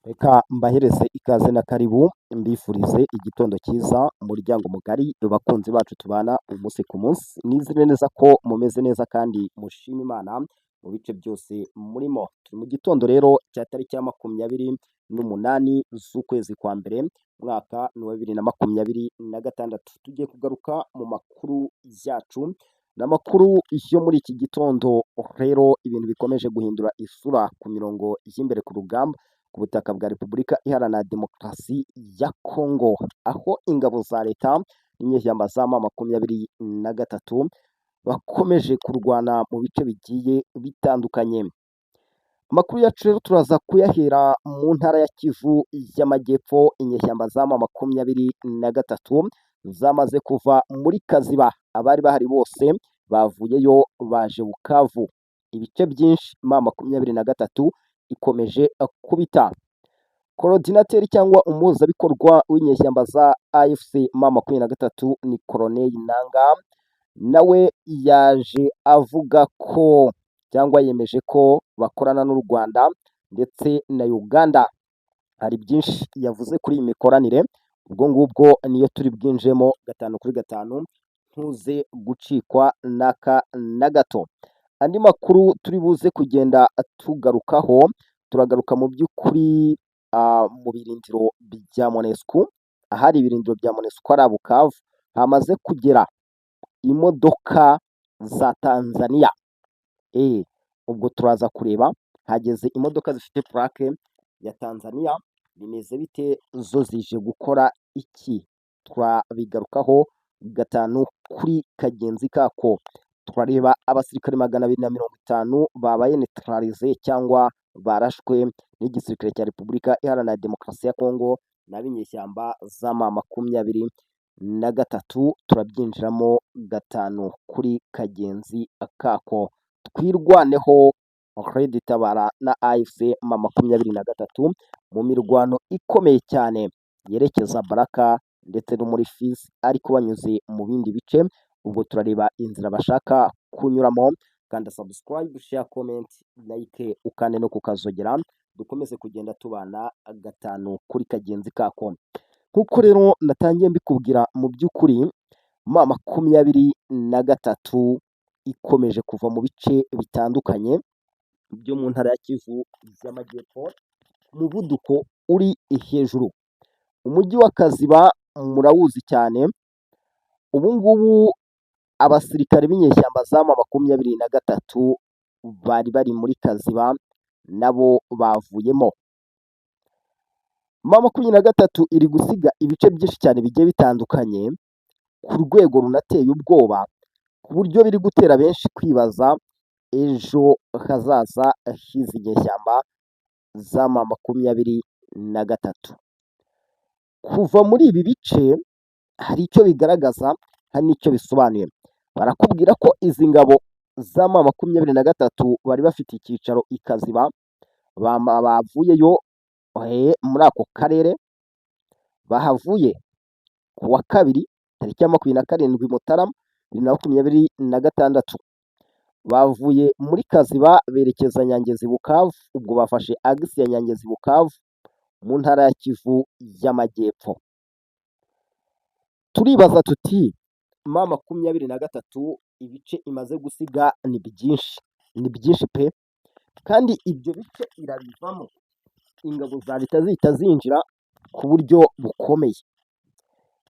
Reka mbahereze ikaze na karibu mbifurize igitondo cyiza, umuryango mugari bakunzi bacu tubana umunsi ku munsi, nizere neza ko mumeze neza kandi mushima Imana mu bice byose murimo. Turi mu gitondo rero cya tariki ya 28 z'ukwezi kwa mbere, umwaka ni wa 2026. Tugiye kugaruka mu makuru yacu n'amakuru yo muri iki gitondo. Rero ibintu bikomeje guhindura isura ku mirongo y'imbere ku rugamba ku butaka bwa Repubulika Iharanira Demokarasi ya Kongo, aho ingabo za leta n'inyeshyamba za M23 bakomeje kurwana mu bice bigiye bitandukanye. Amakuru yacu rero turaza kuyahera mu ntara ya Kivu y'Amajyepfo. Inyeshyamba za M23 zamaze kuva muri Kaziba, abari bahari bose bavuyeyo baje Bukavu. Ibice byinshi M23 ikomeje kubita. Korodinateri cyangwa umuhuzabikorwa w'inyeshyamba za AFC M23 ni Colonel Nanga, nawe yaje avuga ko cyangwa yemeje ko bakorana n'u Rwanda ndetse na Uganda. Hari byinshi yavuze kuri iyi mikoranire, ubwo ngubwo niyo turi bwinjemo 5 kuri 5, ntuze gucikwa n'aka na gato. Andi makuru turi buze kugenda tugarukaho, turagaruka mu by'ukuri mu birindiro bya MONUSCO. Ahari ibirindiro bya MONUSCO ari Bukavu hamaze kugera imodoka za Tanzania. Ubwo turaza kureba hageze imodoka zifite plaque ya Tanzania, bimeze bite, zo zije gukora iki? Turabigarukaho 5 kuri kagenzi kako. Turareba abasirikare 250 babaye neutralize cyangwa barashwe n'igisirikare cya Repubulika Iharanira Demokarasi ya Kongo n'abinyeshyamba za M23. Turabyinjiramo 5 kuri kagenzi kako. Twirwaneho Red Tabara na AFC M23 mu mirwano ikomeye cyane yerekeza Baraka ndetse no muri Fizi, ariko banyuze mu bindi bice. Ubwo turareba inzira bashaka kunyuramo. Kanda subscribe, share, comment, like, ukande no kukazogera, dukomeze kugenda tubana 5 kuri kagenzi kako. Nkuko rero natangiye mbikubwira, mu by'ukuri M23 ikomeje kuva mu bice bitandukanye byo mu ntara ya Kivu y'Amajyepfo, umuvuduko uri hejuru. Umujyi wa Kaziba murawuzi cyane. Ubu ngubu abasirikare b'inyeshyamba za M23 bari muri Kaziba nabo bavuyemo. M23 iri gusiga ibice byinshi cyane bigiye bitandukanye ku rwego runateye ubwoba, ku buryo biri gutera benshi kwibaza ejo hazaza h'izi nyeshyamba za M23. Kuva muri ibi bice hari icyo bigaragaza, hari n'icyo bisobanuye. Barakubwira ko izi ngabo za M23 bari bafite icyicaro i Kaziba, bavuyeyo muri ako karere. Bahavuye ku wa kabiri tariki ya 27 Mutarama 2026. Bavuye muri Kaziba berekeza Nyangezi Bukavu. Ubwo bafashe agisi ya Nyangezi Bukavu mu ntara ya Kivu y'Amajyepfo. Turibaza tuti M23 ibice imaze gusiga ni byinshi pe, kandi ibyo bice irabivamo ingabo za leta zihita zinjira ku buryo bukomeye.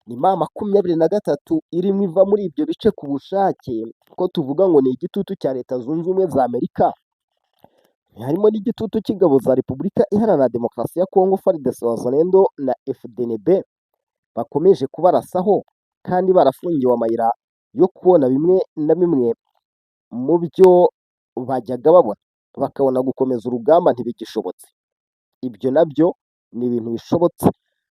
Ni M23 irimo iva muri ibyo bice ku bushake, ko tuvuga ngo ni igitutu cya Leta Zunze Ubumwe za Amerika. Harimo n'igitutu cy'ingabo za Repubulika Iharanira Demokarasi ya Kongo FARDC Wazalendo na FDNB bakomeje kubarasaho, kandi barafungiwe amayira yo kubona bimwe na bimwe mu byo bajyaga babona, bakabona gukomeza urugamba ntibigishobotse. Ibyo nabyo ni ibintu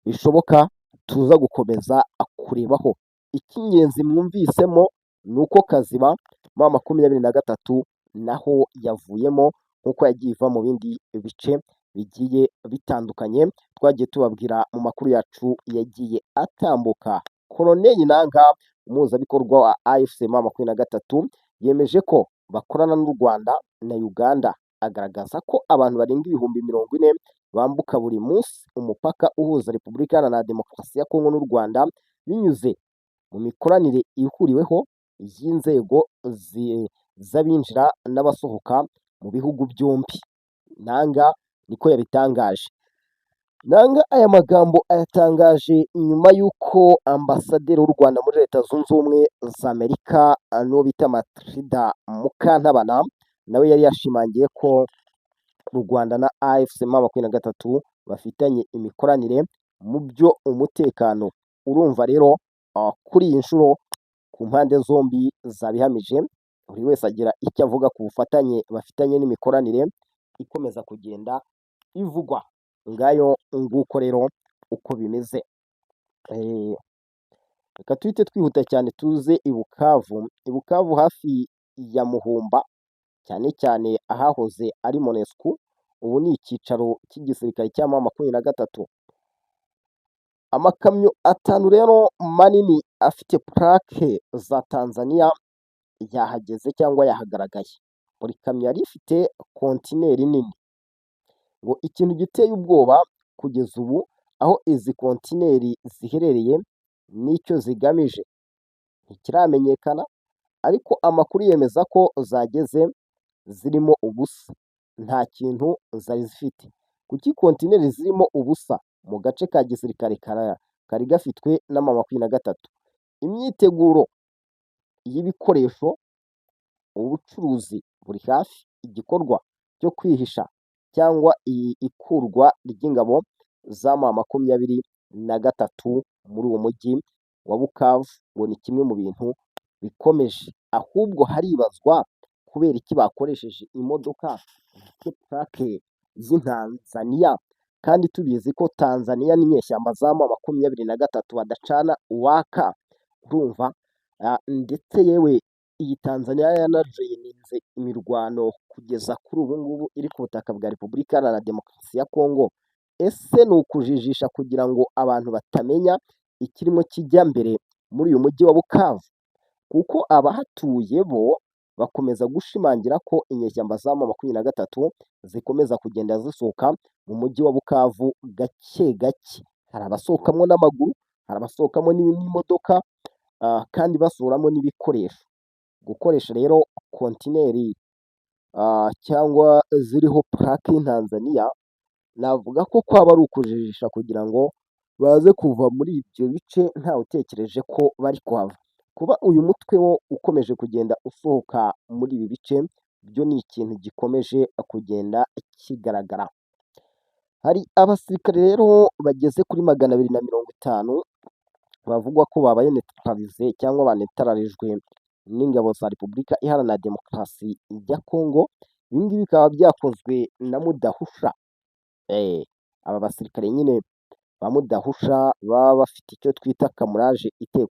bishoboka tuza gukomeza kurebaho. Icy'ingenzi mwumvisemo ni uko Kaziba M23 naho yavuyemo, nk'uko yagiye iva mu bindi bice bigiye bitandukanye twagiye tubabwira mu makuru yacu yagiye atambuka. Colonel Nanga, umuhuzabikorwa wa AFC M23, yemeje ko bakorana n'u Rwanda na Uganda. Agaragaza ko abantu barenga 40,000 bambuka buri munsi umupaka uhuza Repubulika Iharanira Demokarasi ya Kongo n'u Rwanda binyuze mu mikoranire ihuriweho y'inzego z'abinjira n'abasohoka mu bihugu byombi. Nanga niko yabitangaje. Nanga aya magambo ayatangaje nyuma y'uko ambasaderi w'u Rwanda muri Leta Zunze Ubumwe za Amerika n'uwo bita Matilda Mukantabana nawe yari yashimangiye ko u Rwanda na AFC M23 bafitanye imikoranire mu byo umutekano. Urumva rero kuri iyi nshuro ku mpande zombi zabihamije, buri wese agira icyo avuga ku bufatanye bafitanye n'imikoranire ikomeza kugenda ivugwa. Ngayo nguko rero uko bimeze. Reka tuhite twihuta cyane tuze i Bukavu. I Bukavu hafi ya Muhumba, cyane cyane ahahoze ari MONUSCO, ubu ni icyicaro cy'igisirikare cya M23. Amakamyo 5 rero manini afite plaque za Tanzania yahageze cyangwa yahagaragaye. Buri kamyo yari ifite kontineri nini. Ngo ikintu giteye ubwoba kugeza ubu aho izi kontineri ziherereye n'icyo zigamije ntikiramenyekana, ariko amakuru yemeza ko zageze zirimo ubusa, nta kintu zari zifite. Kuki kontineri zirimo ubusa mu gace ka gisirikare kari gafitwe n'ama23? Imyiteguro y'ibikoresho, ubucuruzi buri hafi, igikorwa cyo kwihisha cyangwa ikurwa ry'ingabo za M23 muri uwo mujyi wa Bukavu ngo ni kimwe mu bintu bikomeje. Ahubwo haribazwa kubera iki bakoresheje imodoka zifite plaque z'Intanzania, kandi tubizi ko Tanzania n'inyeshyamba za M23 badacana uwaka. Urumva ndetse yewe iyi Tanzania yanajoyininze imirwano kugeza kuri ubu ngubu iri ku butaka bwa Repubulika Iharanira Demokarasi ya Kongo. Ese ni ukujijisha kugira ngo abantu batamenya ikirimo kijya mbere muri uyu mujyi wa Bukavu? Kuko abahatuye bo bakomeza gushimangira ko inyeshyamba za M23 zikomeza kugenda zisohoka mu mujyi wa Bukavu gake gake. Hari abasohokamo n'amaguru, hari abasohokamo n'imodoka, kandi basohoramo n'ibikoresho. Gukoresha rero kontineri cyangwa ziriho plaque y'Intanzania, navuga ko kwaba ari ukujijisha kugira ngo baze kuva muri ibyo bice ntawe utekereje ko bari kuhava. Kuba uyu mutwe wo ukomeje kugenda usohoka muri ibi bice byo ni ikintu gikomeje kugenda kigaragara. Hari abasirikare rero bageze kuri 250 bavugwa ko babaye neutralize cyangwa banetararijwe n'ingabo za Repubulika Iharanira Demokarasi ya Kongo. Ibi ngibi bikaba byakozwe na Mudahusha. Aba basirikare nyine ba Mudahusha baba bafite icyo twita kamuraje iteye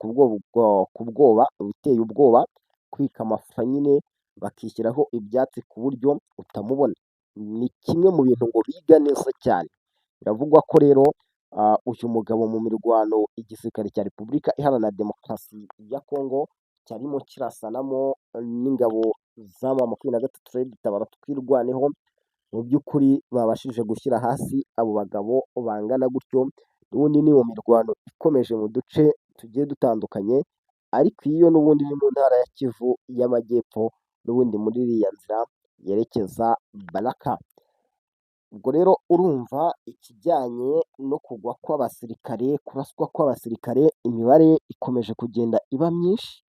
biteye ubwoba, kwika amafufa nyine bakishyiraho ibyatsi ku buryo utamubona. Ni kimwe mu bintu ngo biga neza cyane. Biravugwa ko rero uyu mugabo mu mirwano igisirikare cya Repubulika Iharanira Demokarasi ya Kongo cyarimo kirasanamo n'ingabo za M23 dutabara twirwaneho, mu by'ukuri babashije gushyira hasi abo bagabo bangana gutyo. N'ubundi ni mu mirwano ikomeje mu duce tugiye dutandukanye, ariko iyo n'ubundi ni mu ntara ya Kivu y'Amajyepfo, n'ubundi muri iriya nzira yerekeza Baraka. Ubwo rero urumva ikijyanye no kugwa kw'abasirikare, kuraswa kw'abasirikare, imibare ikomeje kugenda iba myinshi.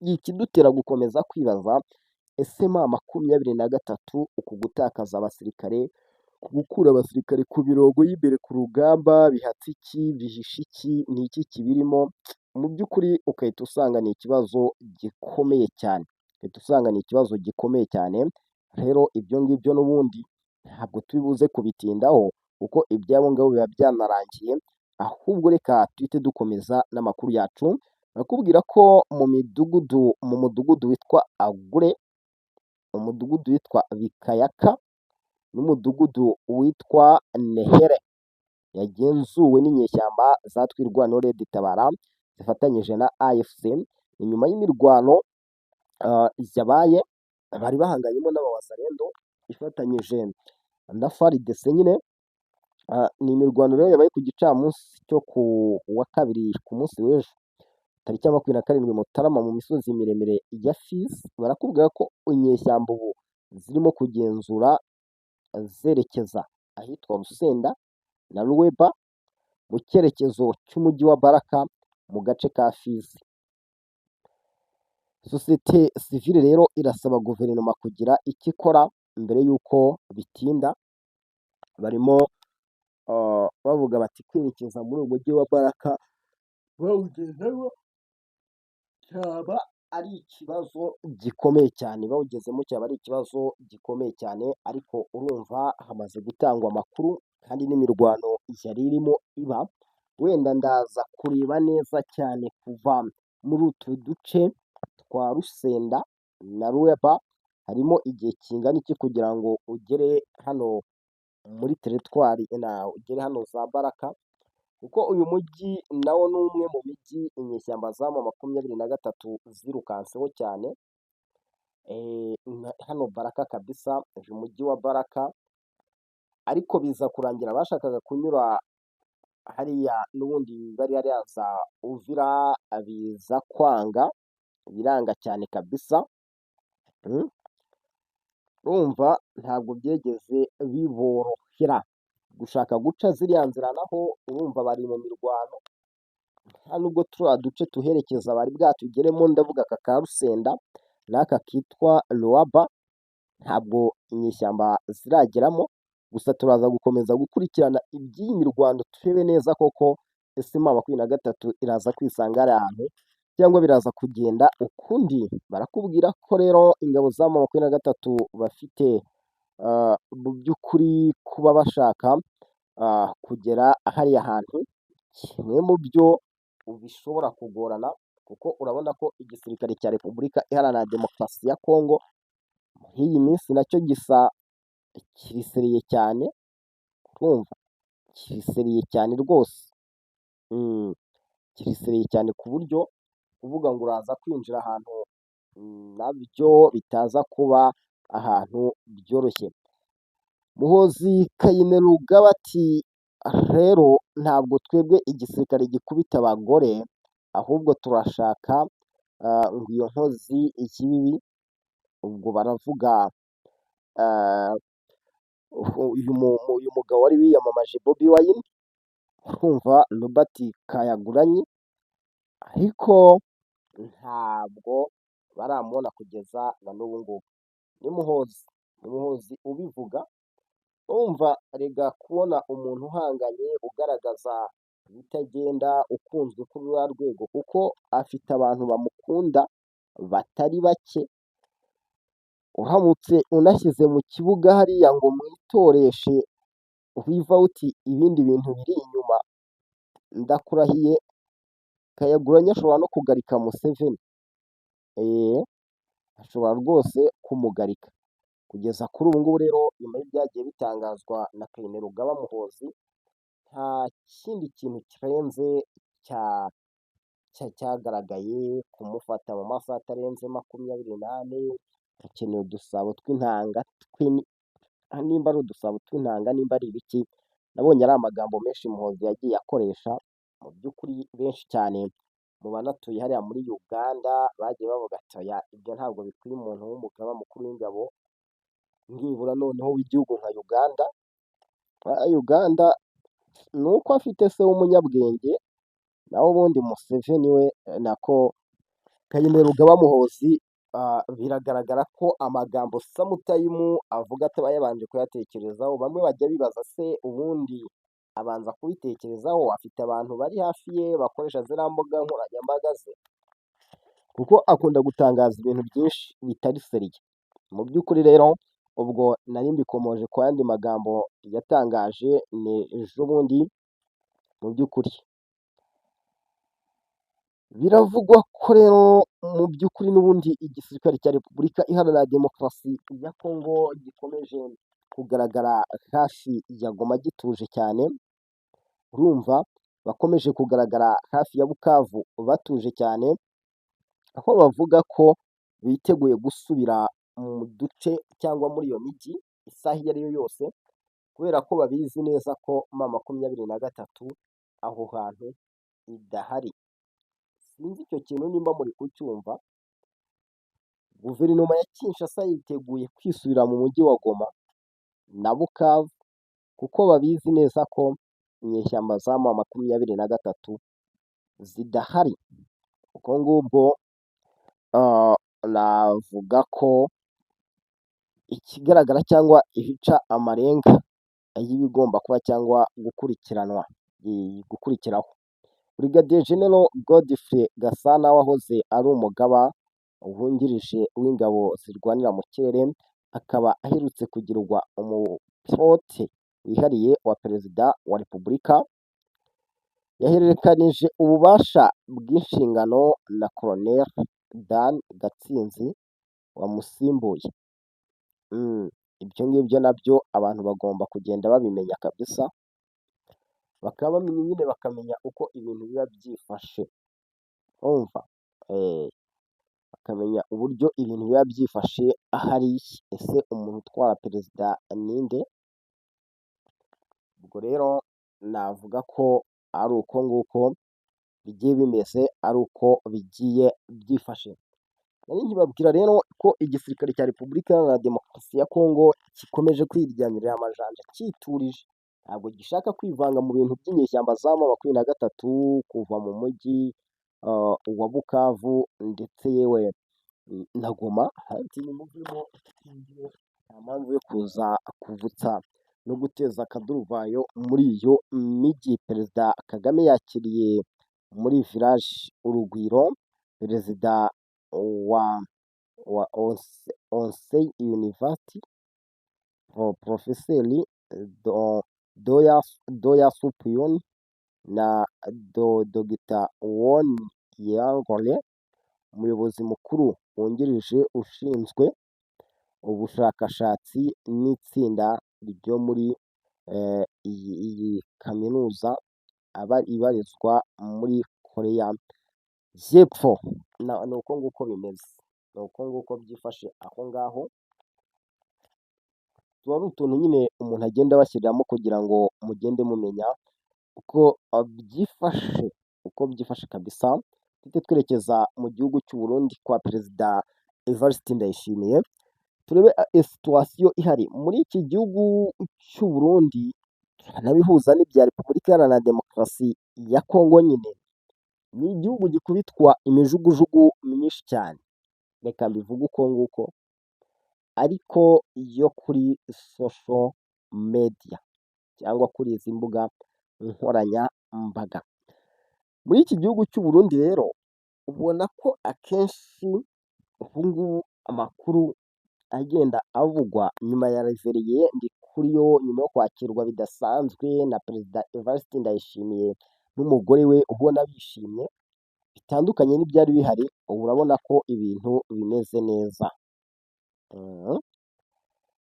Ikidutera gukomeza kwibaza, ese M23 uku gutakaza abasirikare, gukura abasirikare ku mirongo y'imbere ku rugamba, bihatse iki, bihishe iki, ni iki kibirimo? Mu by'ukuri ugahita usanga ni ikibazo gikomeye cyane. Rero ibyo ngibyo n'ubundi ntabwo turi buze kubitindaho kuko ibyabo ngabo biba byanarangiye. Ahubwo reka tuhite dukomeza n'amakuru yacu. Barakubwira ko mu mudugudu witwa Agure, umudugudu witwa Bikayaka n'umudugudu witwa Nehere yagenzuwe n'inyeshyamba za Twirwaneho Red Tabara zifatanyije na AFC. Inyuma y'imirwano yabaye, bari bahanganyemo n'abawazalendo ifatanyije na FARDC nyine, Ni imirwano rero yabaye ku gicamunsi cyo ku wa kabiri ku munsi w'ejo tariki ya 27 Mutarama mu misozi miremire ya Fizi, barakubwira ko inyeshyamba ubu zirimo kugenzura zerekeza ahitwa Rusenda na Luweba mu cyerekezo cy'umujyi wa Baraka mu gace ka Fizi. Sosiyete sivile rero irasaba guverinoma kugira icyo ikora mbere y'uko bitinda, barimo bavuga bati kwerekeza muri uyu mujyi wa Baraka bawugezemo cyaba ari ikibazo gikomeye cyane, bawugezemo cyaba ari ikibazo gikomeye cyane, ariko urumva hamaze gutangwa amakuru kandi n'imirwano yari irimo iba, wenda ndaza kureba neza cyane kuva muri utu duce twa Rusenda na Luweba harimo igihe kingana iki kugira ngo ugere hano muri teritwari ugere hano za Baraka, kuko uyu mujyi nawo ni umwe mu mijyi inyeshyamba za M23 zirukanseho cyane. Hano Baraka kabisa, uyu mujyi wa Baraka, ariko biza kurangira bashakaga kunyura hariya n'ubundi bari hariya za Uvira, biza kwanga biranga cyane kabisa. Urumva ntabwo byegeze biborohera gushaka guca ziriya nzira, naho urumva bari mu mirwano, nta nubwo turiya duce tuherekeza bari bwatugeremo, ndavuga aka ka Rusenda n'aka kitwa Luwaba, ntabwo inyeshyamba zirageramo, gusa turaza gukomeza gukurikirana iby'iyi mirwano turebe neza koko ese M23 iraza kwisanga ari ahantu cyangwa biraza kugenda ukundi. Barakubwira ko rero ingabo za M23 bafite mu by'ukuri kuba bashaka kugera hariya hantu, kimwe mu byo bishobora kugorana, kuko urabona ko igisirikare cya Repubulika Iharanira Demokarasi ya Kongo muri iyi minsi nacyo gisa kiriseriye cyane, urumva kiriseriye cyane rwose, kiriseriye cyane ku buryo kuvuga ngo uraza kwinjira ahantu nabyo bitaza kuba ahantu byoroshye. Muhozi Kainerugaba ati rero ntabwo twebwe igisirikare gikubita abagore, ahubwo turashaka ngo iyo nkozi y'ibibi, ubwo baravuga uyu mugabo wari wiyamamaje Bobi Wine, urumva Robert Kyagulanyi, ariko ntabwo baramubona kugeza na n'ubu ngubu. Ni Muhozi ubivuga, urumva rega kubona umuntu uhanganye ugaragaza ibitagenda, ukunzwe kuri ruriya rwego, kuko afite abantu bamukunda batari bake, uramutse unashyize mu kibuga hariya ngo mwitoreshe wivawuti ibindi bintu biri inyuma, ndakurahiye Kyagulanyi ashobora no kugarika Museveni, ashobora rwose kumugarika. Kugeza kuri ubu ngubu rero nyuma y'ibyagiye bitangazwa na Kainerugaba Muhozi, nta kindi kintu kirenze cyagaragaye kumufata mu masaha atarenze 24, hakenewe udusabo tw'intanga, nimba ari udusabo tw'intanga, nimba ari ibiki, nabonye ari amagambo menshi Muhozi yagiye akoresha, mu by'ukuri benshi cyane mu banatuye hariya muri Uganda bagiye bavuga ati oya, ibyo ntabwo bikwiye umuntu w'umugaba mukuru w'ingabo, nibura noneho w'igihugu nka Uganda. Uganda ni uko afite se w'umunyabwenge, naho ubundi Museveni we nako Kainerugaba Muhozi, biragaragara ko amagambo samutayimu avuga ataba yabanje kuyatekerezaho. Bamwe bajya bibaza se ubundi abanza kubitekerezaho, afite abantu bari hafi ye bakoresha ziriya mbuga nkoranyambaga ze, kuko akunda gutangaza ibintu byinshi bitari seriye. Mu by'ukuri rero ubwo nari mbikomoje ku yandi magambo yatangaje ni ejo bundi, mu by'ukuri biravugwa ko rero mu by'ukuri n'ubundi igisirikare cya Repubulika Iharanira Demokarasi ya Kongo gikomeje kugaragara hafi ya Goma gituje cyane, urumva bakomeje kugaragara hafi ya Bukavu batuje cyane, aho bavuga ko biteguye gusubira mu duce cyangwa muri iyo mijyi isaha iyo ari yo yose, kubera ko babizi neza ko M23 aho hantu idahari. Sinzi icyo kintu nimba muri kucyumva. Guverinoma ya Kinshasa yiteguye kwisubira mu mujyi wa Goma na Bukavu kuko babizi neza ko inyeshyamba za M23 zidahari. Ubwo ngubwo navuga ko ikigaragara cyangwa ibica amarenga y'ibigomba kuba cyangwa gukurikiraho. Brigadier General Godfrey Gasana wahoze ari umugaba wungirije w'ingabo zirwanira mu kirere, akaba aherutse kugirwa umupilote wihariye wa Perezida wa Repubulika, yahererekanije ububasha bw'inshingano na Colonel Dan Gatsinzi wamusimbuye. Ibyo ngibyo nabyo abantu bagomba kugenda babimenya kabisa, bakaba bamenya nyine bakamenya uko ibintu biba byifashe, urumva bakamenya uburyo ibintu biba byifashe ahari. Ese umuntu utwara perezida ninde? Ubwo rero navuga ko ari uko nguko bigiye bimeze, ari uko bigiye byifashe. Nari nkibabwira rero ko igisirikare cya Repubulika Iharanira Demokarasi ya Kongo gikomeje kwiryanirira amajanja cyiturije, ntabwo gishaka kwivanga mu bintu by'inyeshyamba za M23 kuva mu mujyi wa Bukavu ndetse yewe na Goma. Hati nimuvemo, nta mpamvu yo kuza kuvutsa no guteza akaduruvayo muri iyo mijyi. Perezida Kagame yakiriye muri village Urugwiro perezida wa Onsei University Profeseri Doya Supiyoni na Dr. Won Yangole, umuyobozi mukuru wungirije ushinzwe ubushakashatsi n'itsinda ryo muri iyi kaminuza ibarizwa muri Koreya y'Epfo. Ni uko nguko bimeze, ni uko nguko byifashe aho ngaho. Tuba ari utuntu nyine umuntu agenda abashyiriramo kugira ngo mugende mumenya uko byifashe kabisa. Tujye twerekeza mu gihugu cy'u Burundi kwa Perezida Evariste Ndayishimiye, turebe situwasiyo ihari muri iki gihugu cy'u Burundi, turanabihuza n'ibya Repubulika Iharanira Demokarasi ya Kongo. Nyine ni igihugu gikubitwa imijugujugu myinshi cyane, reka mbivuge uko nguko, ariko yo kuri social media cyangwa kuri izi mbuga nkoranyambaga. Muri iki gihugu cy'u Burundi rero ubona ko akenshi ubu ngubu amakuru agenda avugwa nyuma ya reveriye Ndikuriyo, nyuma yo kwakirwa bidasanzwe na Perezida Evariste Ndayishimiye n'umugore we, ubona bishimye bitandukanye n'ibyari bihari. Ubu urabona ko ibintu bimeze neza,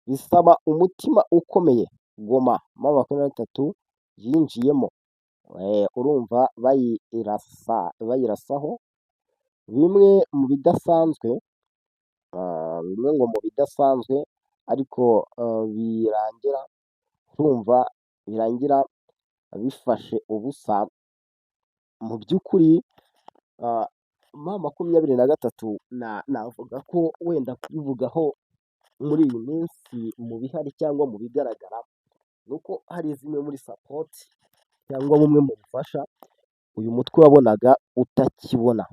bisaba umutima ukomeye. Goma M23 yinjiyemo, urumva bayirasaho bimwe mu bidasanzwe, ariko birangira bifashe ubusa. Mu by'ukuri M23 navuga ko wenda kubivugaho muri iyi minsi mu bihari cyangwa mu bigaragara, ni uko hari zimwe muri sapoti cyangwa bumwe mu bufasha uyu mutwe wabonaga utakibona.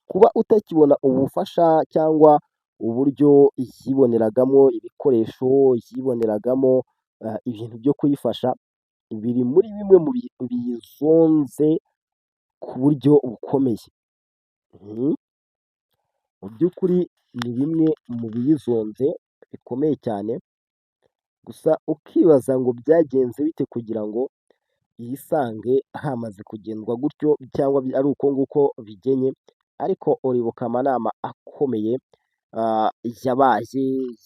Kuba utakibona ubufasha cyangwa uburyo yiboneragamo ibikoresho, yiboneragamo ibintu byo kuyifasha, biri muri bimwe mu biyizonze ku buryo bukomeye. Mu by'ukuri ni bimwe mu biyizonze bikomeye cyane, gusa ukibaza ngo byagenze bite kugira ngo yisange hamaze kugendwa gutyo cyangwa ari uko nguko bigenye. Ariko uribuka amanama akomeye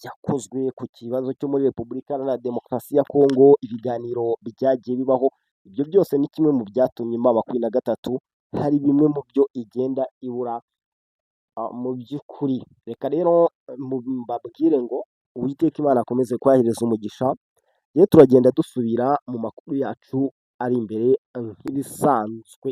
yakozwe ku kibazo cyo muri Repubulika Iharanira Demokarasi ya Kongo, ibiganiro byagiye bibaho. Ibyo byose ni kimwe mu byatumye M23 hari bimwe mu byo igenda ibura mu by'ukuri. Reka rero mbabwire ngo Uwiteka Imana akomeze kubahereza umugisha, rero turagenda dusubira mu makuru yacu ari imbere nk'ibisanzwe.